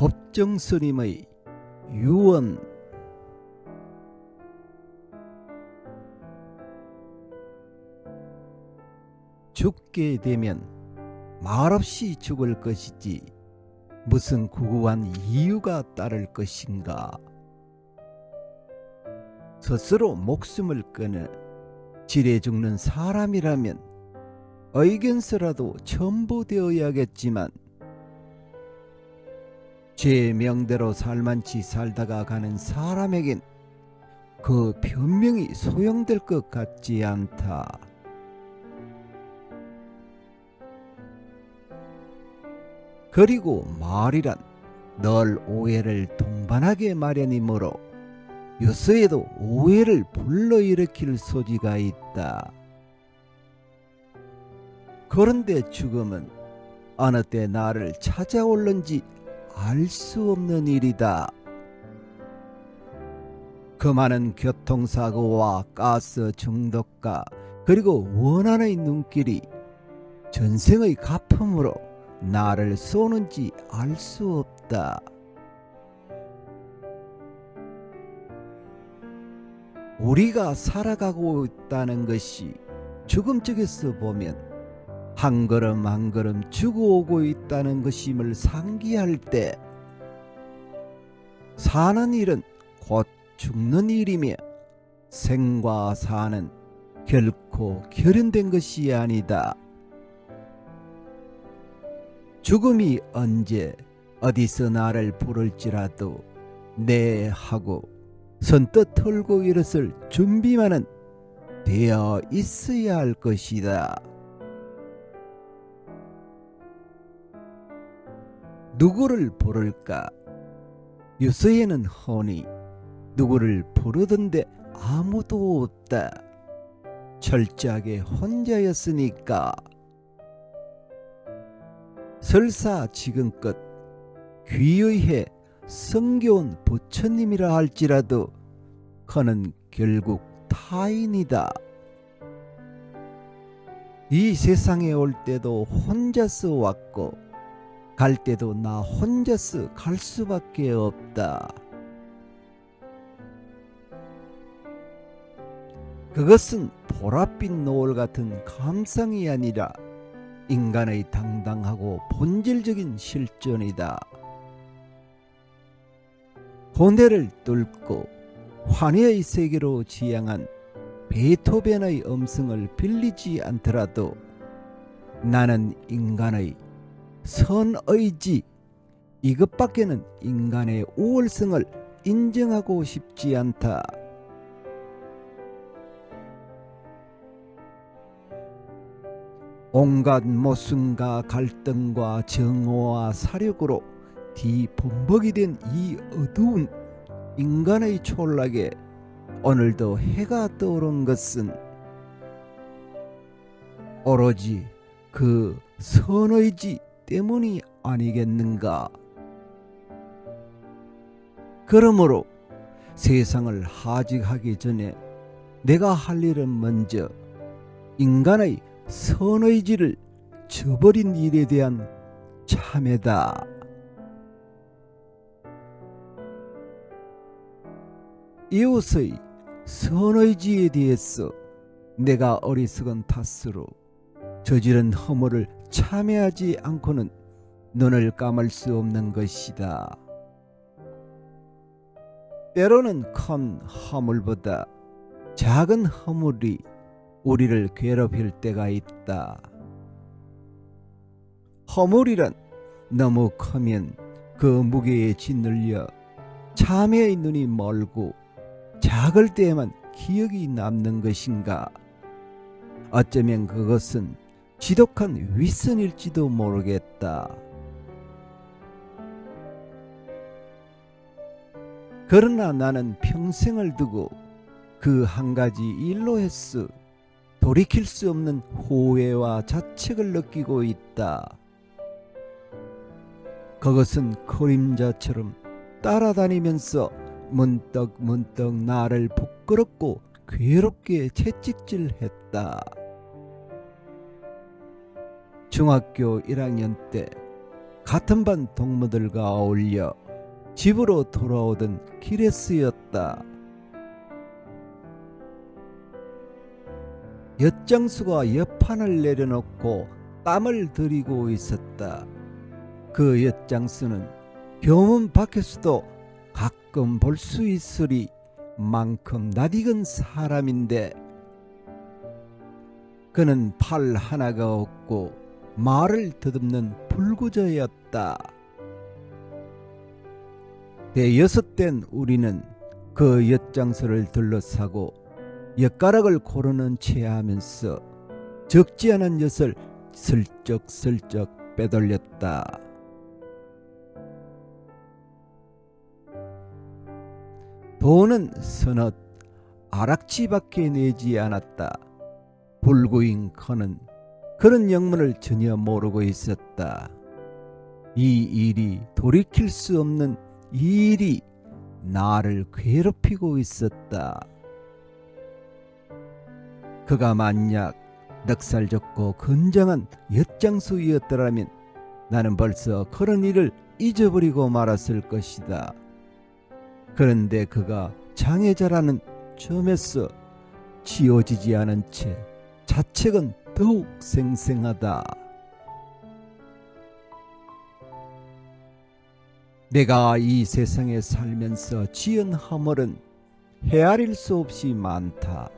법정스님의 유언. 죽게 되면 말없이 죽을 것이지 무슨 구구한 이유가 따를 것인가. 스스로 목숨을 끊어 지레 죽는 사람이라면 의견서라도 첨부되어야겠지만 제 명대로 살만치 살다가 가는 사람에겐 그 변명이 소용될 것 같지 않다. 그리고 말이란 늘 오해를 동반하게 마련이므로 요새에도 오해를 불러일으킬 소지가 있다. 그런데 죽음은 어느 때 나를 찾아올는지 알 수 없는 일이다. 그 많은 교통사고와 가스 중독과 그리고 원한의 눈길이 전생의 가품으로 나를 쏘는지 알 수 없다. 우리가 살아가고 있다는 것이 죽음 쪽에서 보면 한 걸음 한 걸음 죽어오고 있다는 것임을 상기할 때 사는 일은 곧 죽는 일이며 생과 사는 결코 결연된 것이 아니다. 죽음이 언제 어디서 나를 부를지라도 네 하고 선뜻 털고 일어설 준비만은 되어 있어야 할 것이다. 누구를 부를까? 요새에는 흔히 누구를 부르던데 아무도 없다. 철저하게 혼자였으니까. 설사 지금껏 귀의해 성겨운 부처님이라 할지라도 그는 결국 타인이다. 이 세상에 올 때도 혼자서 왔고 갈 때도 나 혼자서 갈 수밖에 없다. 그것은 보랏빛 노을 같은 감상이 아니라 인간의 당당하고 본질적인 실존이다. 고뇌를 뚫고 환희의 세계로 지향한 베토벤의 음성을 빌리지 않더라도 나는 인간의 선의지 이것밖에는 인간의 우월성을 인정하고 싶지 않다. 온갖 모순과 갈등과 정오와 사력으로 뒤범벅이 된 이 어두운 인간의 촌락에 오늘도 해가 떠오른 것은 오로지 그 선의지 때문이 아니겠는가. 그러므로 세상을 하직하기 전에 내가 할 일은 먼저 인간의 선의지를 저버린 일에 대한 참회다. 이웃의 선의지에 대해서 내가 어리석은 탓으로 저지른 허물을 참회하지 않고는 눈을 감을 수 없는 것이다. 때로는 큰 허물보다 작은 허물이 우리를 괴롭힐 때가 있다. 허물이란 너무 크면 그 무게에 짓눌려 참회의 눈이 멀고 작을 때에만 기억이 남는 것인가. 어쩌면 그것은 지독한 윗선일지도 모르겠다. 그러나 나는 평생을 두고 그 한 가지 일로 해서 돌이킬 수 없는 후회와 자책을 느끼고 있다. 그것은 그림자처럼 따라다니면서 문득 나를 부끄럽고 괴롭게 채찍질했다. 중학교 1학년 때 같은 반 동무들과 어울려 집으로 돌아오던 길에 쓰였다. 엿장수가 옆판을 내려놓고 땀을 들이고 있었다. 그 엿장수는 교문 밖에서도 가끔 볼 수 있으리 만큼 낯익은 사람인데 그는 팔 하나가 없고 말을 더듬는 불구저였다. 대여섯된 우리는 그 엿장수를 둘러싸고 엿가락을 고르는 채 하면서 적지 않은 엿을 슬쩍슬쩍 빼돌렸다. 돈은 서너 아락치밖에 내지 않았다. 불구인 커는 그런 영문을 전혀 모르고 있었다. 이 일이 돌이킬 수 없는 이 일이 나를 괴롭히고 있었다. 그가 만약 넉살좋고 건장한 엿장수였더라면 나는 벌써 그런 일을 잊어버리고 말았을 것이다. 그런데 그가 장애자라는 점에서 지워지지 않은 채 자책은 더욱 생생하다. 내가 이 세상에 살면서 지은 허물은 헤아릴 수 없이 많다.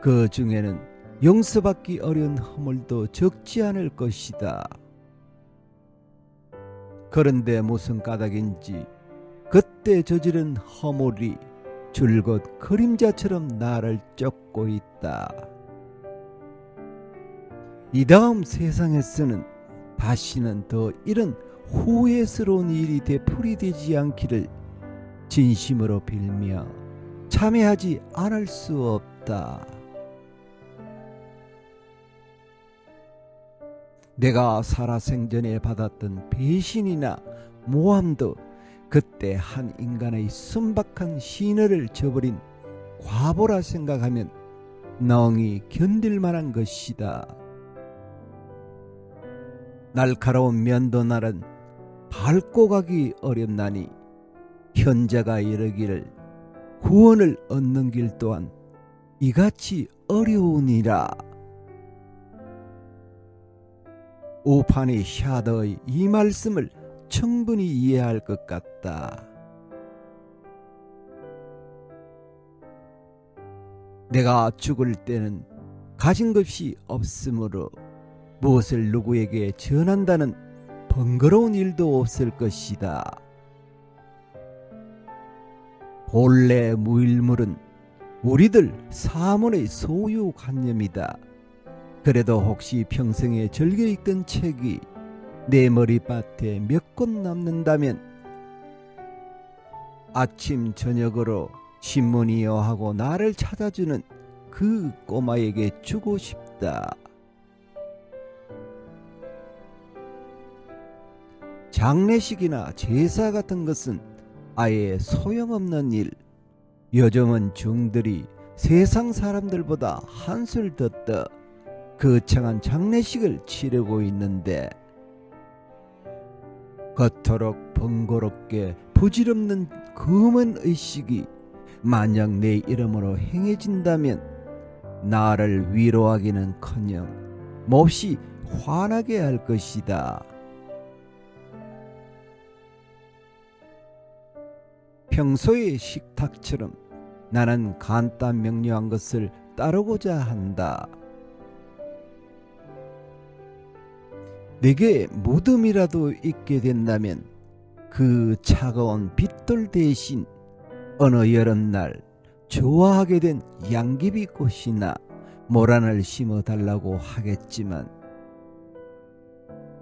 그 중에는 용서받기 어려운 허물도 적지 않을 것이다. 그런데 무슨 까닭인지 그때 저지른 허물이 줄곧 그림자처럼 나를 쫓고 있다. 이 다음 세상에서는 다시는 더 이런 후회스러운 일이 되풀이되지 않기를 진심으로 빌며 참회하지 않을 수 없다. 내가 살아생전에 받았던 배신이나 모함도 그때 한 인간의 순박한 신의를 저버린 과보라 생각하면 넋이 견딜 만한 것이다. 날카로운 면도날은 밟고 가기 어렵나니 현자가 이르기를 구원을 얻는 길 또한 이같이 어려우니라. 오파니 샤더의 이 말씀을 충분히 이해할 것 같다. 내가 죽을 때는 가진 것이 없으므로 무엇을 누구에게 전한다는 번거로운 일도 없을 것이다. 본래 무일물은 우리들 사문의 소유관념이다. 그래도 혹시 평생에 즐겨 읽던 책이 내 머리밭에 몇 권 남는다면 아침 저녁으로 신문이여 하고 나를 찾아주는 그 꼬마에게 주고 싶다. 장례식이나 제사 같은 것은 아예 소용없는 일. 요즘은 중들이 세상 사람들보다 한술 더 떠 거창한 장례식을 치르고 있는데 그토록 번거롭게 부질없는 검은 의식이 만약 내 이름으로 행해진다면 나를 위로하기는커녕 몹시 화나게 할 것이다. 평소의 식탁처럼 나는 간단 명료한 것을 따르고자 한다. 내게 무덤이라도 있게 된다면 그 차가운 빗돌 대신 어느 여름날 좋아하게 된 양귀비 꽃이나 모란을 심어달라고 하겠지만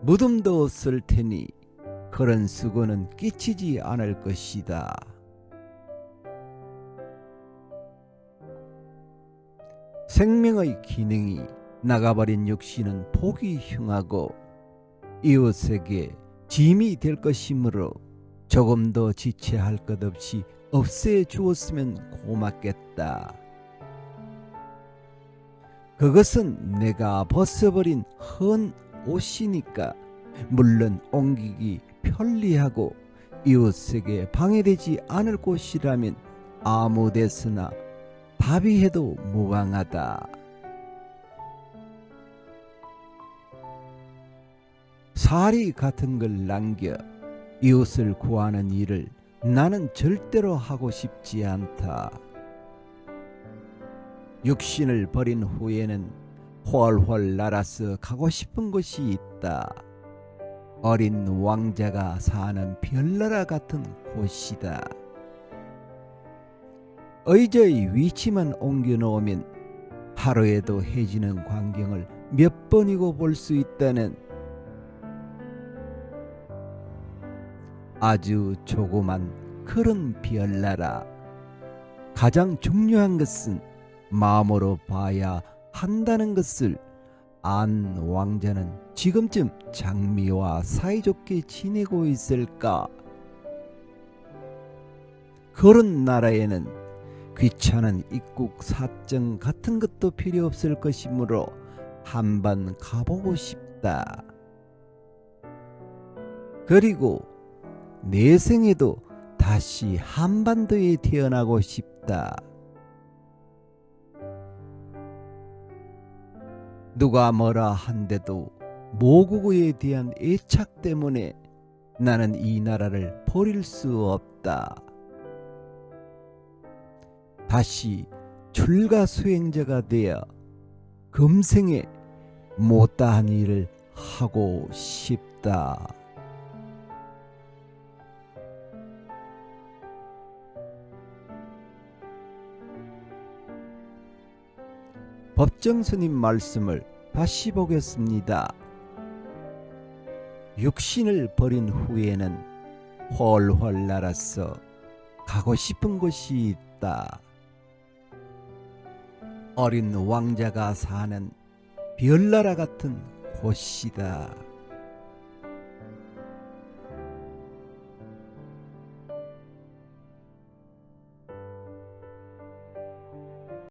무덤도 없을 테니 그런 수고는 끼치지 않을 것이다. 생명의 기능이 나가버린 육신은 보기 흉하고 이웃에게 짐이 될 것이므로 조금 더 지체할 것 없이 없애 주었으면 고맙겠다. 그것은 내가 벗어버린 헌 옷이니까 물론 옮기기 편리하고 이웃에게 방해되지 않을 곳이라면 아무 데서나 다비해도 무방하다. 사리 같은 걸 남겨 이웃을 구하는 일을 나는 절대로 하고 싶지 않다. 육신을 버린 후에는 훨훨 날아서 가고 싶은 곳이 있다. 어린 왕자가 사는 별나라 같은 곳이다. 의자의 위치만 옮겨 놓으면 하루에도 해지는 광경을 몇 번이고 볼 수 있다는 아주 조그만 그런 별나라. 가장 중요한 것은 마음으로 봐야 한다는 것을 안 왕자는 지금쯤 장미와 사이좋게 지내고 있을까? 그런 나라에는 귀찮은 입국 사정 같은 것도 필요 없을 것이므로 한번 가보고 싶다. 그리고 내 생에도 다시 한반도에 태어나고 싶다. 누가 뭐라 한데도 모국어에 대한 애착 때문에 나는 이 나라를 버릴 수 없다. 다시 출가 수행자가 되어 금생에 못다한 일을 하고 싶다. 법정 스님 말씀을 다시 보겠습니다. 육신을 버린 후에는 훨훨 날아서 가고 싶은 곳이 있다. 어린 왕자가 사는 별나라 같은 곳이다.